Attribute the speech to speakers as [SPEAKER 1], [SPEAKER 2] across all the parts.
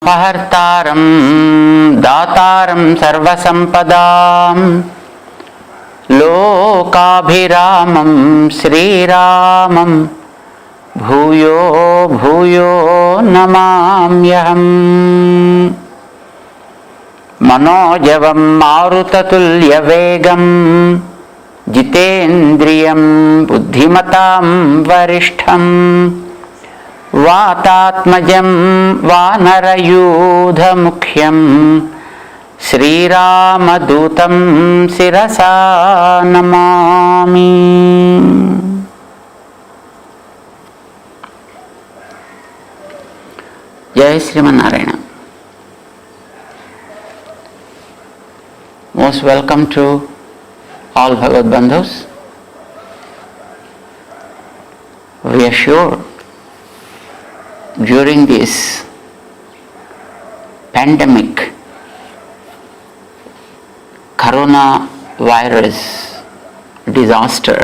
[SPEAKER 1] अपहर्तारं दातारं सर्वसंपदां लोकाभिरामं श्रीरामं भूयो भूयो नमाम्यहम्। मनोजवं मारुततुल्यवेगं जितेन्द्रियं बुद्धिमतां वरिष्ठं वातात्मजं वानरयूथमुख्यं श्रीरामदूतं शिरसा नमामि। जय Sriman Narayana. Most welcome to all Bhagavad Bandhus. We are sure during this pandemic, coronavirus disaster,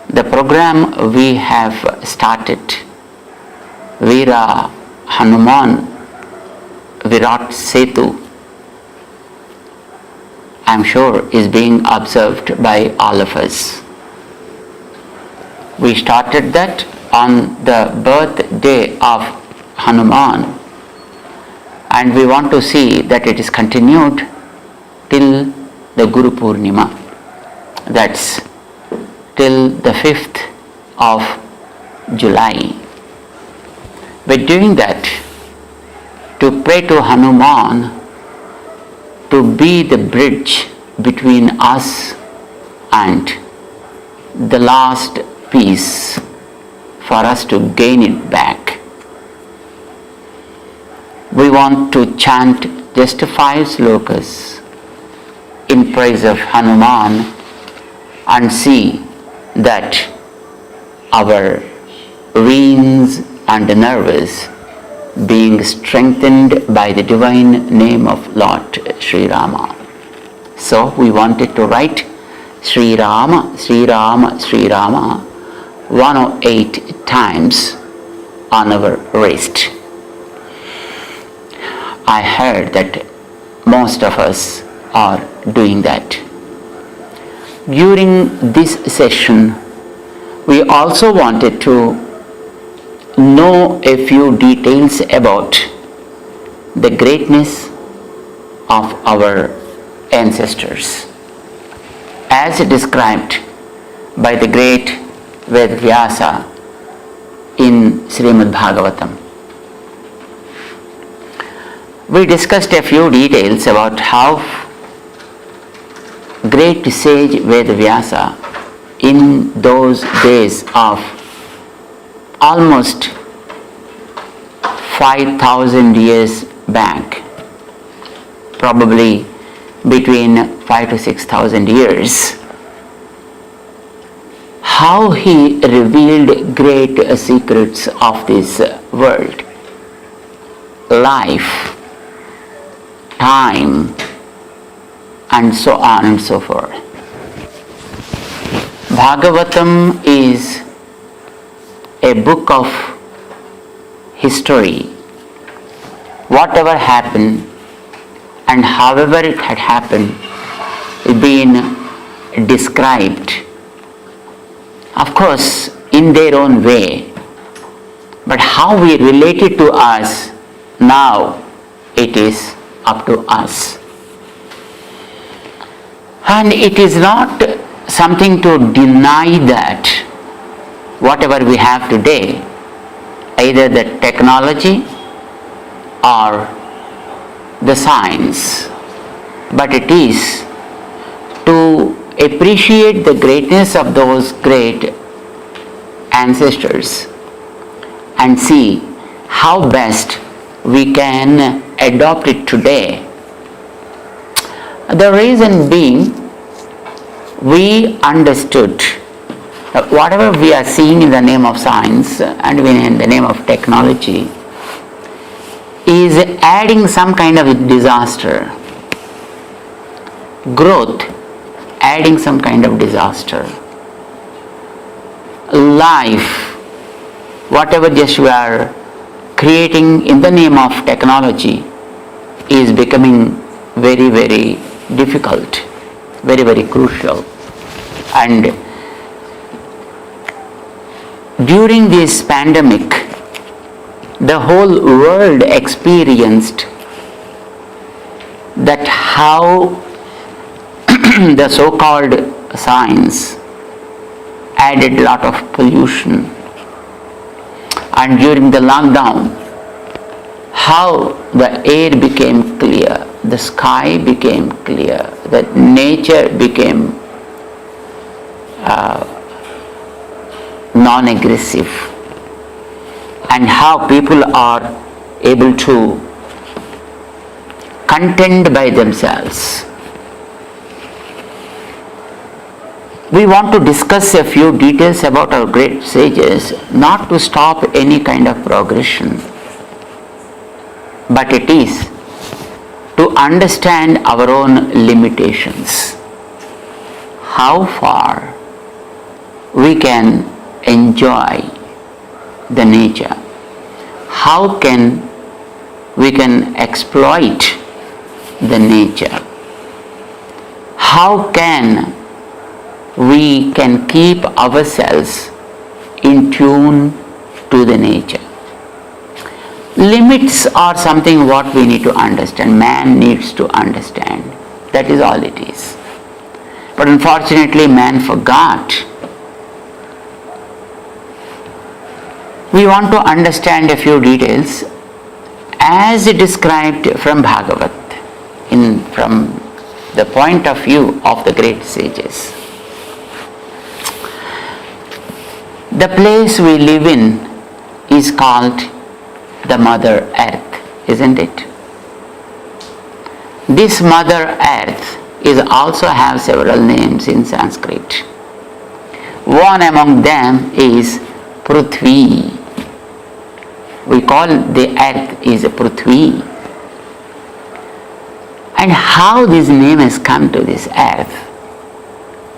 [SPEAKER 1] the program we have started, Veera Hanuman Virat Setu, I am sure is being observed by all of us. We started that on the birthday of Hanuman, and we want to see that it is continued till the Guru Purnima, that's till the 5th of July. We're doing that to pray to Hanuman to be the bridge between us and the last peace, for us to gain it back. We want to chant just 5 slokas in praise of Hanuman and see that our veins and nerves being strengthened by the divine name of Lord Sri Rama. So we wanted to write Sri Rama, Sri Rama, Sri Rama 108 times on our wrist. I heard that most of us are doing that. During this session, we also wanted to know a few details about the greatness of our ancestors, as described by the great Vedavyasa in Srimad Bhagavatam. We discussed a few details about how great sage Vedavyasa in those days of almost 5,000 years back, probably between 5,000 to 6,000 years, how he revealed great secrets of this world, life, time, and so on and so forth. Bhagavatam is a book of history. Whatever happened and however it had happened is being described, of course, in their own way. But how we relate it to us now, it is up to us. And it is not something to deny that whatever we have today, either the technology or the science, but it is to appreciate the greatness of those great ancestors and see how best we can adopt it today. The reason being, we understood whatever we are seeing in the name of science and in the name of technology is adding some kind of disaster. Growth adding some kind of disaster. life, whatever just we are creating in the name of technology, is becoming very, very difficult, very, very crucial. And during this pandemic, the whole world experienced that how the so-called science added a lot of pollution. And during the lockdown, how the air became clear, the sky became clear, the nature became non-aggressive, and how people are able to contend by themselves. We want to discuss a few details about our great sages, not to stop any kind of progression, but it is to understand our own limitations, how far we can enjoy the nature, how can we can exploit the nature, how can we can keep ourselves in tune to the nature. Limits are something what we need to understand, man needs to understand, that is all it is. But unfortunately man forgot. We want to understand a few details as described from Bhagavat, from the point of view of the great sages. The place we live in is called the Mother Earth, isn't it? This Mother Earth is also have several names in Sanskrit. One among them is Prithvi. We call the earth is Prithvi. And how this name has come to this earth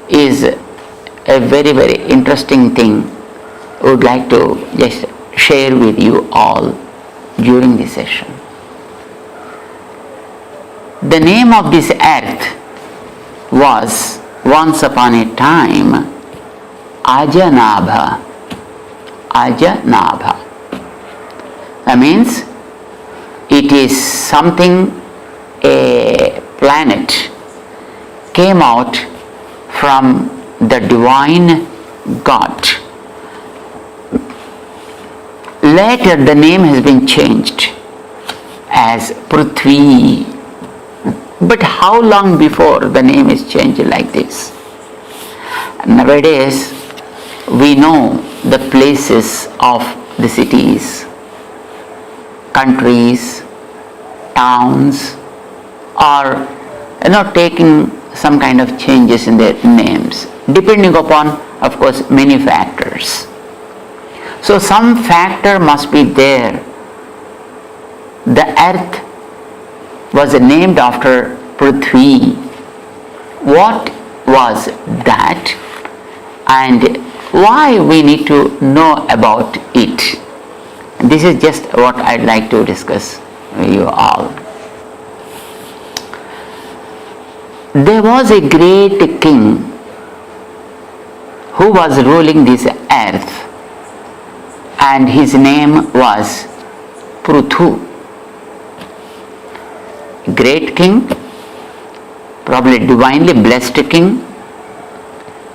[SPEAKER 1] is a very, very interesting thing I would like to just share with you all during this session. The name of this earth was once upon a time Ajanabha. Ajanabha. That means it is something, a planet came out from the divine God. Later the name has been changed as Prithvi. But how long before the name is changed like this? Nowadays we know the places of the cities, countries, towns are taking some kind of changes in their names, depending upon, of course, many factors. So some factor must be there. The earth was named after Prithvi. What was that? And why we need to know about it? This is just what I'd like to discuss with you all. There was a great king who was ruling this earth, and his name was Pruthu. Great king, probably divinely blessed king.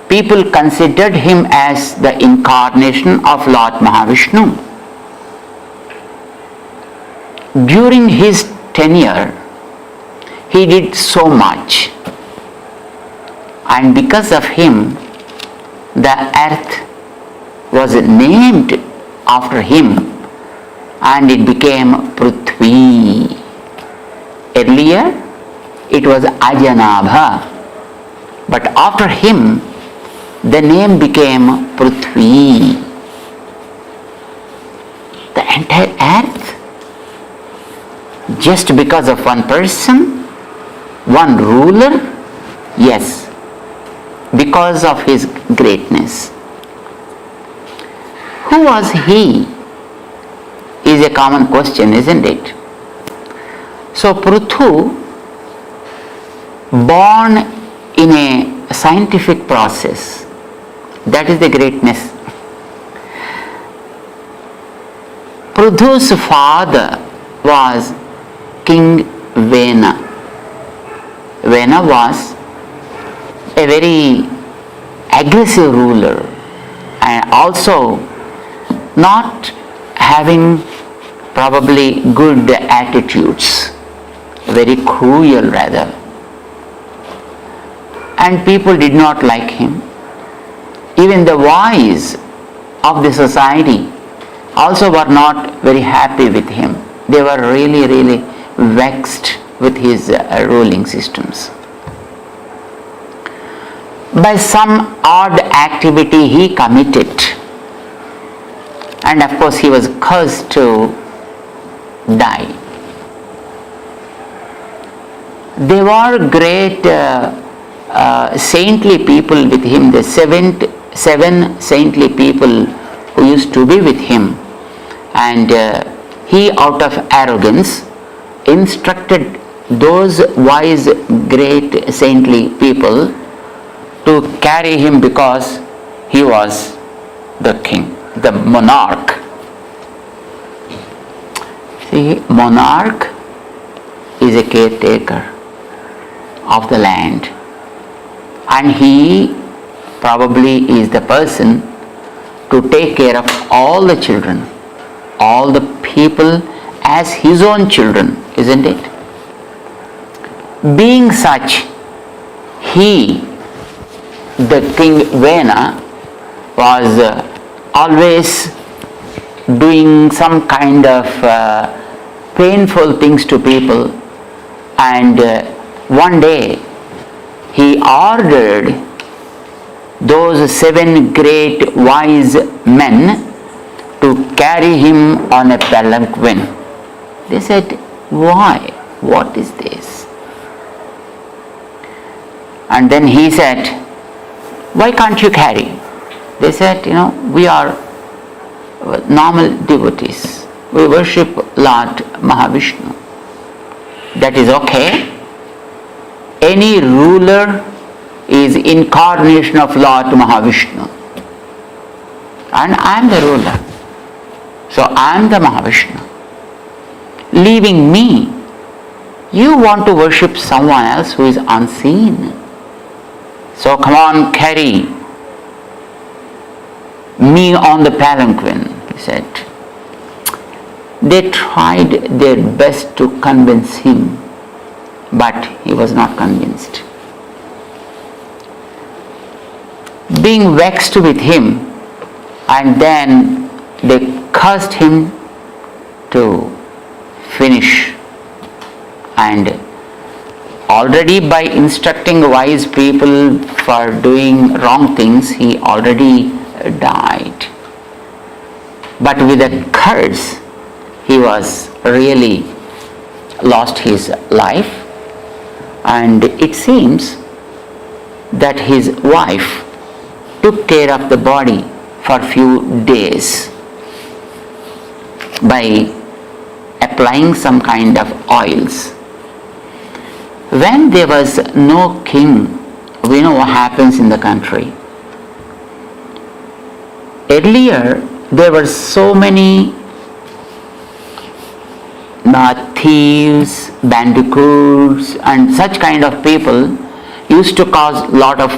[SPEAKER 1] People considered him as the incarnation of Lord Mahavishnu. During his tenure, he did so much, and because of him, the earth was named after him, and it became Prithvi. Earlier, it was Ajanabha, but after him, the name became Prithvi. The entire earth, just because of one person, one ruler? Yes, because of his greatness. Who was he? Is a common question, isn't it? So Prithu, born in a scientific process, that is the greatness. Prithu's father was King Vena. Vena was a very aggressive ruler and also not having probably good attitudes, very cruel rather. And people did not like him. Even the wise of the society also were not very happy with him. They were really vexed with his ruling systems. By some odd activity he committed, and of course he was cursed to die. There were great saintly people with him, the seven saintly people who used to be with him, and he, out of arrogance, instructed those wise great saintly people to carry him because he was the king, the monarch. See, monarch is a caretaker of the land, and he probably is the person to take care of all the children, all the people as his own children, isn't it? Being such, he, the King Vena, was always doing some kind of painful things to people, and one day he ordered those 7 great wise men to carry him on a palanquin. They said, why? What is this? And then he said, why can't you carry? They said, we are normal devotees. We worship Lord Mahavishnu. That is okay. Any ruler is incarnation of Lord Mahavishnu. And I am the ruler. So I am the Mahavishnu. Leaving me, you want to worship someone else who is unseen. So come on, carry me on the palanquin, he said. They tried their best to convince him, but he was not convinced. Being vexed with him, and then they cursed him to finish. And already by instructing wise people for doing wrong things, he already died. But with a curse, he was really lost his life, and it seems that his wife took care of the body for few days by applying some kind of oils. When there was no king, we know what happens in the country. Earlier, there were so many thieves, bandicoots, and such kind of people used to cause lot of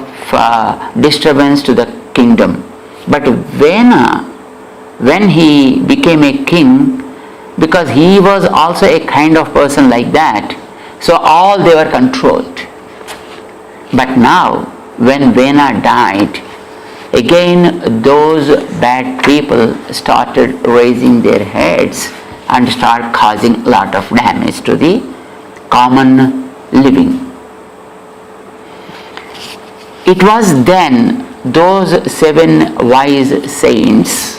[SPEAKER 1] disturbance to the kingdom. But Vena, when he became a king, because he was also a kind of person like that, so all they were controlled. But now, when Vena died, again those bad people started raising their heads and start causing a lot of damage to the common living. It was then those 7 wise saints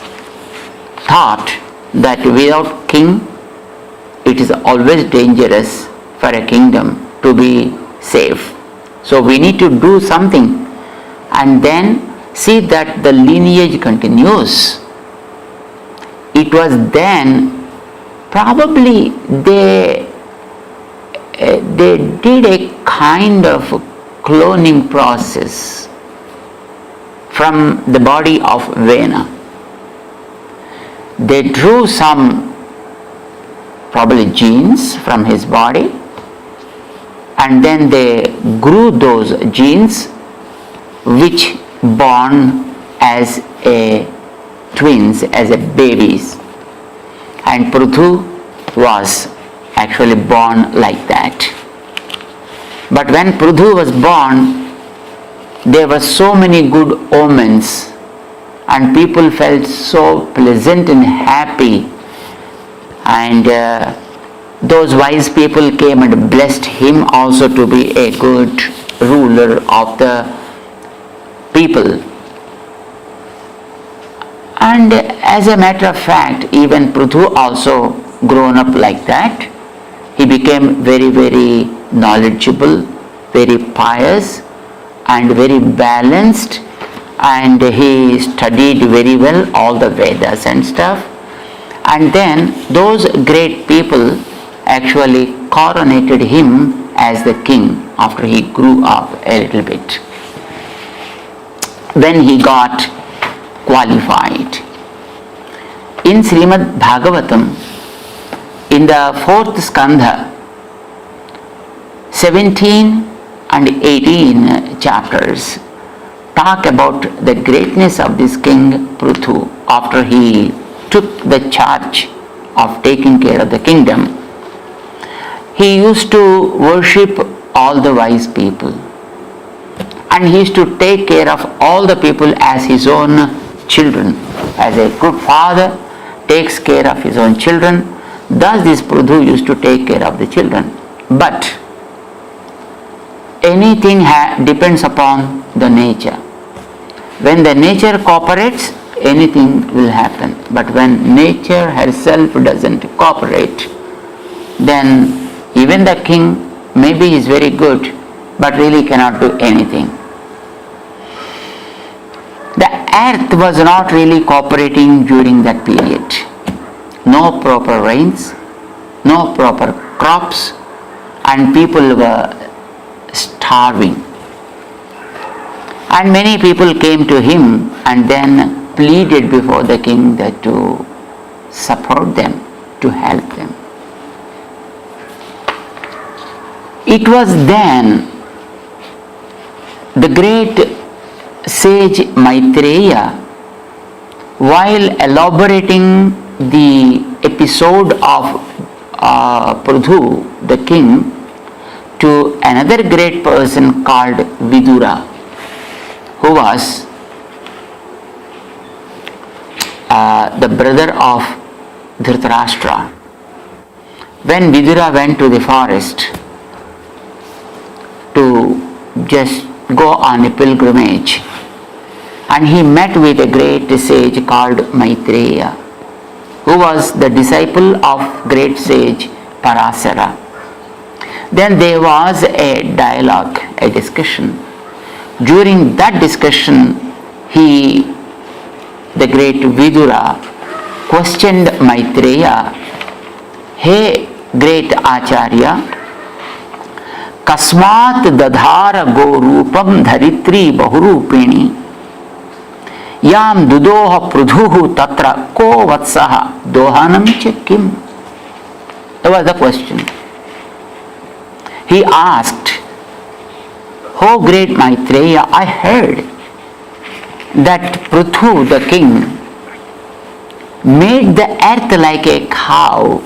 [SPEAKER 1] thought that without king, it is always dangerous for a kingdom to be safe. So we need to do something and then see that the lineage continues. it was then probably they did a kind of cloning process from the body of Vena. They drew some probably genes from his body, and then they grew those genes which born as a twins, as a babies, and Prithu was actually born like that. But when Prithu was born, there were so many good omens, and people felt so pleasant and happy, and those wise people came and blessed him also to be a good ruler of the people. And as a matter of fact, even Prithu also grown up like that. He became very, very knowledgeable, very pious, and very balanced, and he studied very well all the Vedas and stuff. And then those great people actually coronated him as the king after he grew up a little bit. When he got qualified. In Srimad Bhagavatam, in the 4th skandha, 17 and 18 chapters talk about the greatness of this king Prithu after he took the charge of taking care of the kingdom. He used to worship all the wise people, and he used to take care of all the people as his own children. As a good father takes care of his own children, thus this Prithu used to take care of the children. But anything depends upon the nature. When the nature cooperates, anything will happen. But when nature herself doesn't cooperate, then even the king maybe is very good, but really cannot do anything. The earth was not really cooperating during that period. No proper rains, no proper crops, and people were starving. And many people came to him and then pleaded before the king that to support them, to help them. It was then the great sage Maitreya, while elaborating the episode of Prithu, the king, to another great person called Vidura, who was the brother of Dhritarashtra. When Vidura went to the forest to just go on a pilgrimage, and he met with a great sage called Maitreya, who was the disciple of great sage Parasara. Then there was a dialogue, a discussion. During that discussion, the great Vidura, questioned Maitreya, "Hey, great Acharya, kasmat dadhara gorupam dharitri bahurupini yam dudoha prudhuhu tatra ko vatsaha dohanam cha kim?" That was the question. He asked, "Oh great Maitreya, I heard that Prithu, the king, made the earth like a cow,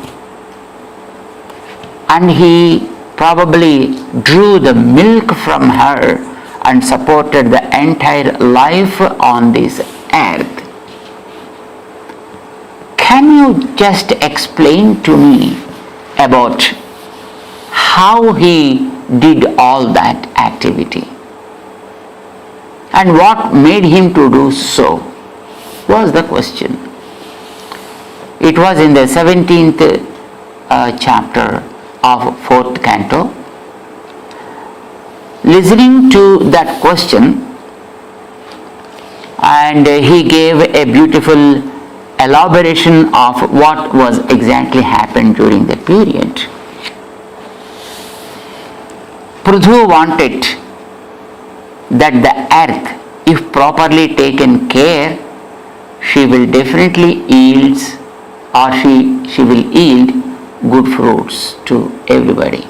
[SPEAKER 1] and he probably drew the milk from her and supported the entire life on this earth. Can you just explain to me about how he did all that activity and what made him to do so?" was the question. It was in the 17th chapter of 4th canto. Listening to that question, and he gave a beautiful elaboration of what was exactly happened during the period. Prithu wanted that the earth, if properly taken care, she will definitely yield, or she will yield good fruits to everybody.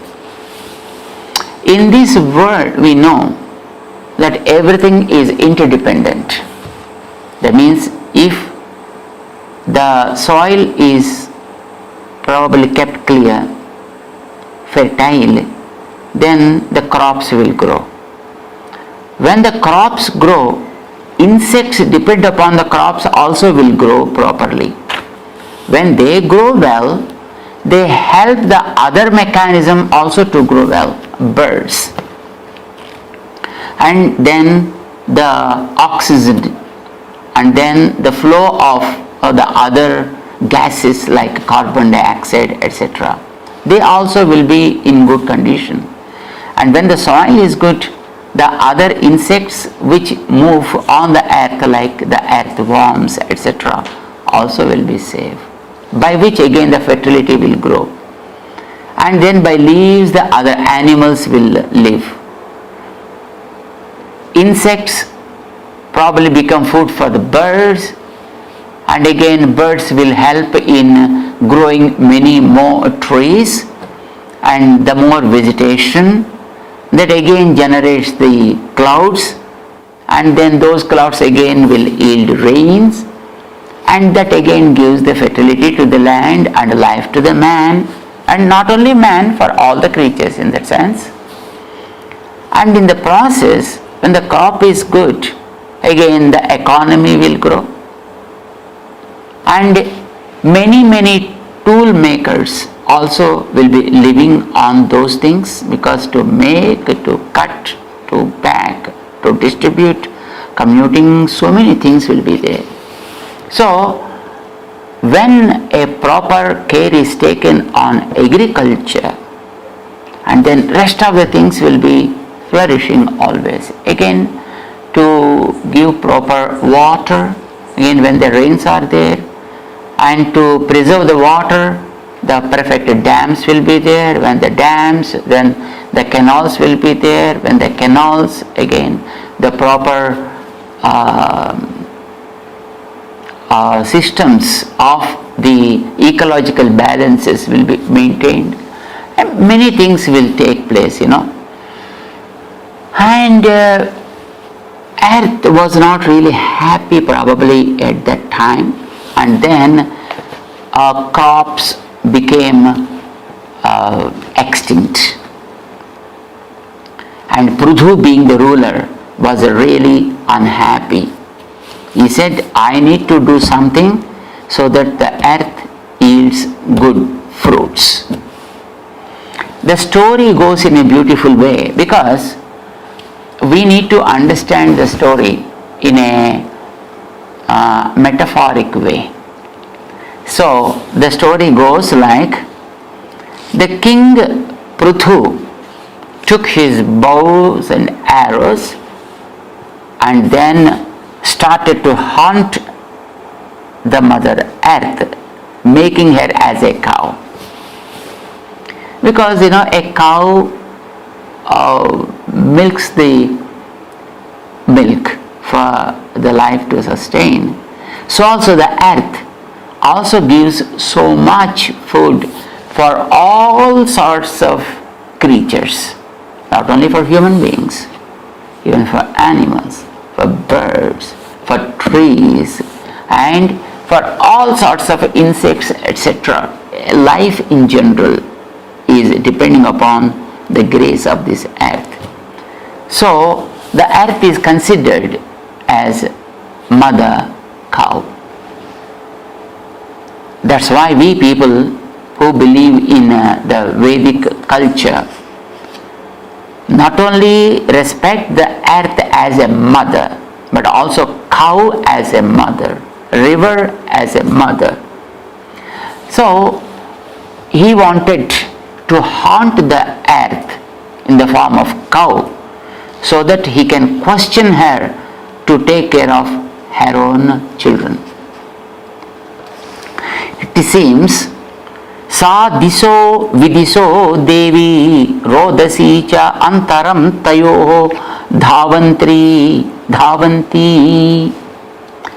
[SPEAKER 1] In this world, we know that everything is interdependent. That means if the soil is probably kept clear, fertile, then the crops will grow. When the crops grow, insects depend upon the crops also will grow properly. When they grow well, they help the other mechanism also to grow well, birds. And then the oxygen, and then the flow of the other gases like carbon dioxide, etc. They also will be in good condition. And when the soil is good, the other insects which move on the earth like the earthworms, etc. also will be safe, by which again the fertility will grow. And then by leaves the other animals will live. Insects probably become food for the birds, and again birds will help in growing many more trees, and the more vegetation, that again generates the clouds, and then those clouds again will yield rains, and that again gives the fertility to the land and life to the man, and not only man, for all the creatures in that sense. And in the process, when the crop is good, again the economy will grow. And many tool makers also will be living on those things, because to make, to cut, to pack, to distribute, commuting, so many things will be there. So when a proper care is taken on agriculture, and then rest of the things will be flourishing always. Again, to give proper water, again when the rains are there, and to preserve the water, the perfect dams will be there. When the dams, then the canals will be there. When the canals, again the proper systems of the ecological balances will be maintained, and many things will take place, And earth was not really happy probably at that time, and then crops became extinct. And Prithu, being the ruler, was really unhappy. He said, I need to do something so that the earth yields good fruits. The story goes in a beautiful way, because we need to understand the story in a metaphoric way. So the story goes like, the king Prithu took his bows and arrows and then started to hunt the mother earth, making her as a cow. Because a cow milks the milk for the life to sustain. So also the earth also gives so much food for all sorts of creatures, not only for human beings, even for animals, for birds, for trees, and for all sorts of insects, etc. Life in general is depending upon the grace of this earth. So the earth is considered as mother cow. That's why we people who believe in the Vedic culture not only respect the earth as a mother, but also cow as a mother, river as a mother. So he wanted to haunt the earth in the form of cow, so that he can question her to take care of her own children. it seems, Sa diso vidiso devi rodasi cha antaram tayo dhavanti.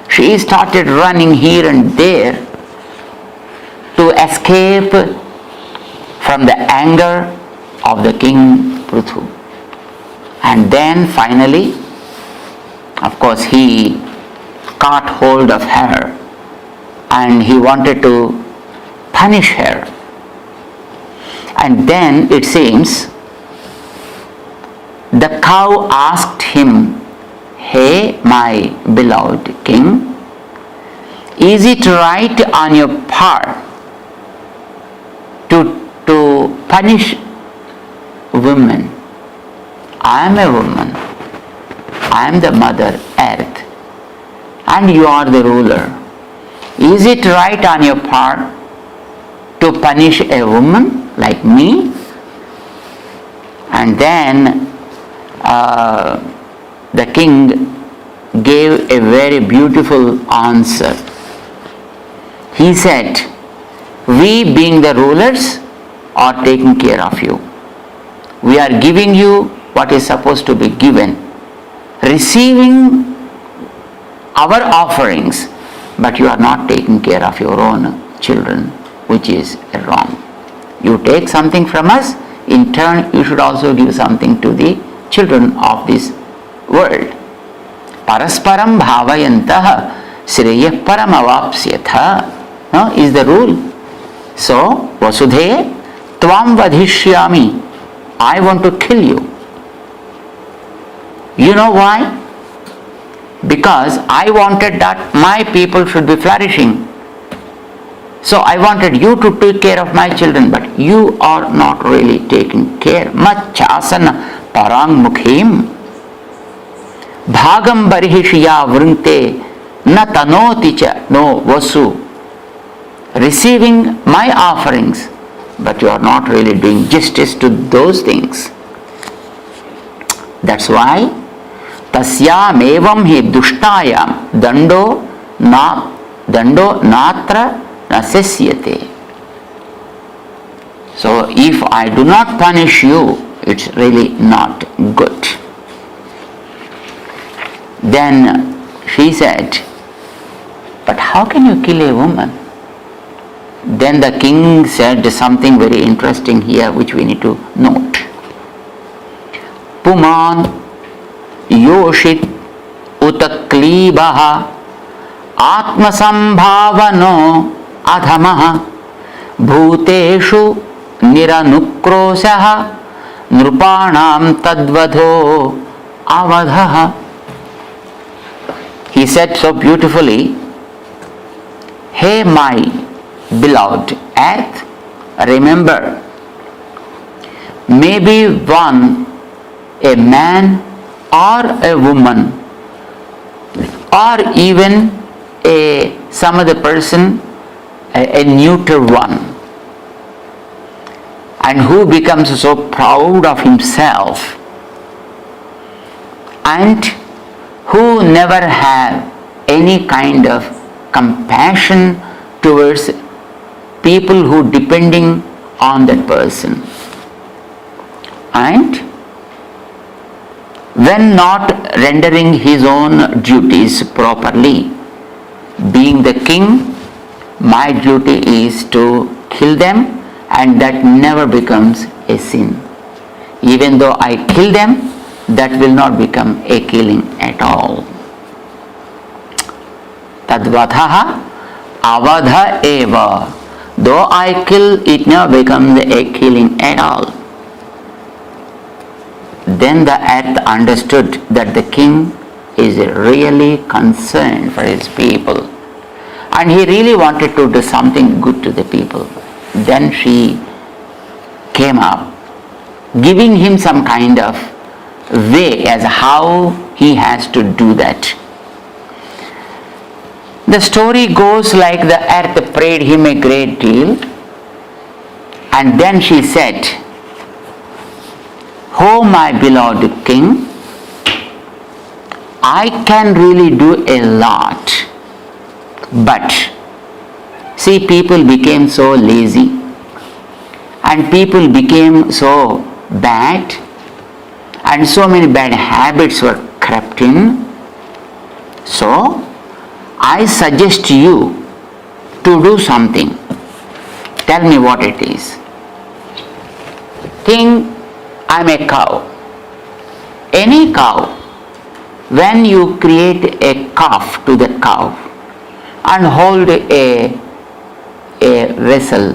[SPEAKER 1] She started running here and there to escape from the anger of the king Prithu. And then finally, of course, he caught hold of her and he wanted to punish her. And then it seems the cow asked him, "Hey, my beloved king, is it right on your part to punish women? I am a woman. I am the mother earth and you are the ruler. Is it right on your part to punish a woman like me?" And then the king gave a very beautiful answer. He said, "We being the rulers are taking care of you. We are giving you what is supposed to be given, receiving our offerings, but you are not taking care of your own children, which is wrong. You take something from us, in turn you should also give something to the children of this world. Parasparam bhavayantah shreyah param avapsyatha is the rule. So, Vasudhe tvam vadhishyami, I want to kill you. You know why? Because I wanted that my people should be flourishing. So I wanted you to take care of my children, but you are not really taking care. Machasana parang mukhim bhagam barhishiya vrunte na tanoti cha no vasu. Receiving my offerings, but you are not really doing justice to those things. That's why tasyam evam hi dushtayam dando natra nasasyate. So if I do not punish you, it's really not good. Then she said, "But how can you kill a woman?" Then the king said something very interesting here which we need to note. Puman yoshit utaklibaha atmasambhavano adhamaha bhuteshu niranukrosah nrupanam tadvadho avadhaha. He said so beautifully, "Hey my beloved earth, remember, maybe a man or a woman or even some other person, a neuter one, and who becomes so proud of himself and who never have any kind of compassion towards people who depending on that person, and when not rendering his own duties properly, being the king, my duty is to kill them, and that never becomes a sin. Even though I kill them, that will not become a killing at all. Tadvathaha avadha eva. Though I kill, it never becomes a killing at all." Then the earth understood that the king is really concerned for his people and he really wanted to do something good to the people. Then she came up, giving him some kind of way as how he has to do that. The story goes like the earth prayed him a great deal, and then she said, "Oh my beloved king, I can really do a lot, but See, people became so lazy and people became so bad and so many bad habits were crept in. So, I suggest you to do something. Tell me what it is. Think I'm a cow. Any cow, when you create a calf to the cow and hold a vessel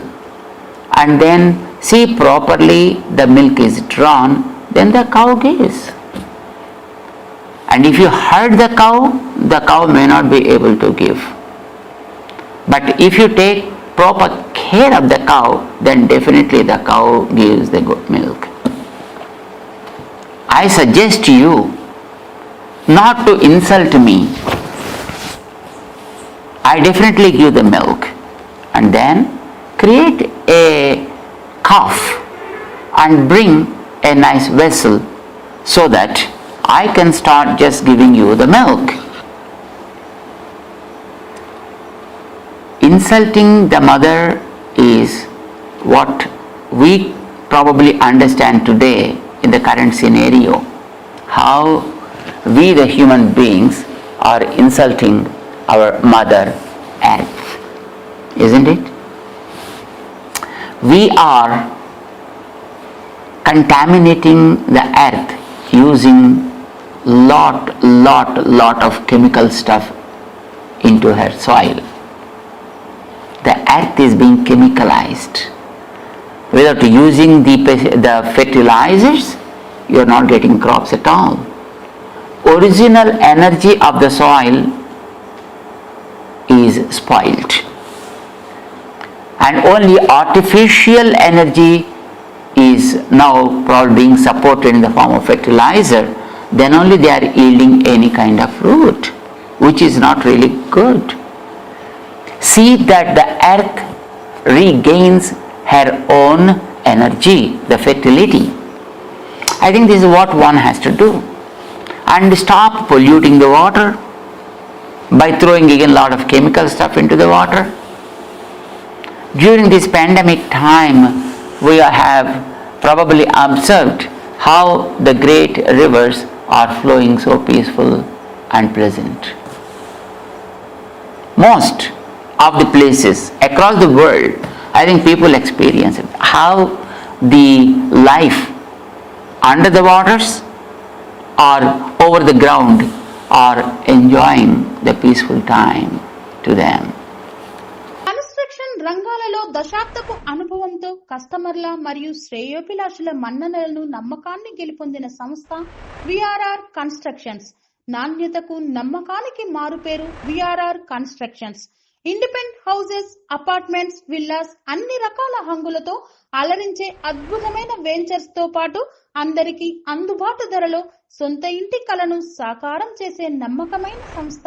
[SPEAKER 1] and then see properly the milk is drawn, then the cow gives. And if you hurt the cow may not be able to give. But if you take proper care of the cow, then definitely the cow gives the good milk. I suggest you not to insult me. I definitely give the milk. And then create a calf and bring a nice vessel so that I can start just giving you the milk. Insulting the mother is what we probably understand today in the current scenario, how we the human beings are insulting our mother earth, isn't it? We are contaminating the earth using lot of chemical stuff into her soil. The earth is being chemicalized. Without using the fertilizers, you are not getting crops at all. Original energy of the soil is spoiled. And only artificial energy is now probably being supported in the form of fertilizer. Then only they are yielding any kind of fruit, which is not really good. See that the earth regains her own energy, the fertility. I think this is what one has to do. And stop polluting the water by throwing again a lot of chemical stuff into the water. During this pandemic time, we have probably observed how the great rivers are flowing so peaceful and pleasant. Most of the places across the world, I think people experience it, how the life under the waters or over the ground are enjoying the peaceful time to them.
[SPEAKER 2] Construction రంగాలలో దశాబ్దపు అనుభవంతో కస్టమర్ల మరియు శ్రేయోభిలాషుల మన్ననలను నమ్మకాన్ని గెలుపొందిన సంస్థ VRR constructions. నాణ్యతకు నమ్మకానికి మారుపేరు VRR constructions. Independent houses, apartments, villas అన్ని రకాల హంగులతో అలరించే అద్భుతమైన వెంచర్స్ తో పాటు అందరికీ అందుబాటు ధరలో సొంత ఇంటి కలను సాకారం చేసే నమ్మకమైన సంస్థ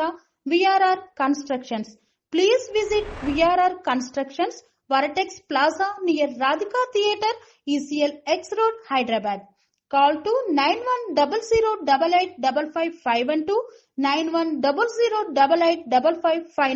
[SPEAKER 2] VRR constructions. Please visit VRR Constructions, Varatex Plaza near Radhika Theatre, ECL X Road, Hyderabad. Call to 9100885555 9100885559.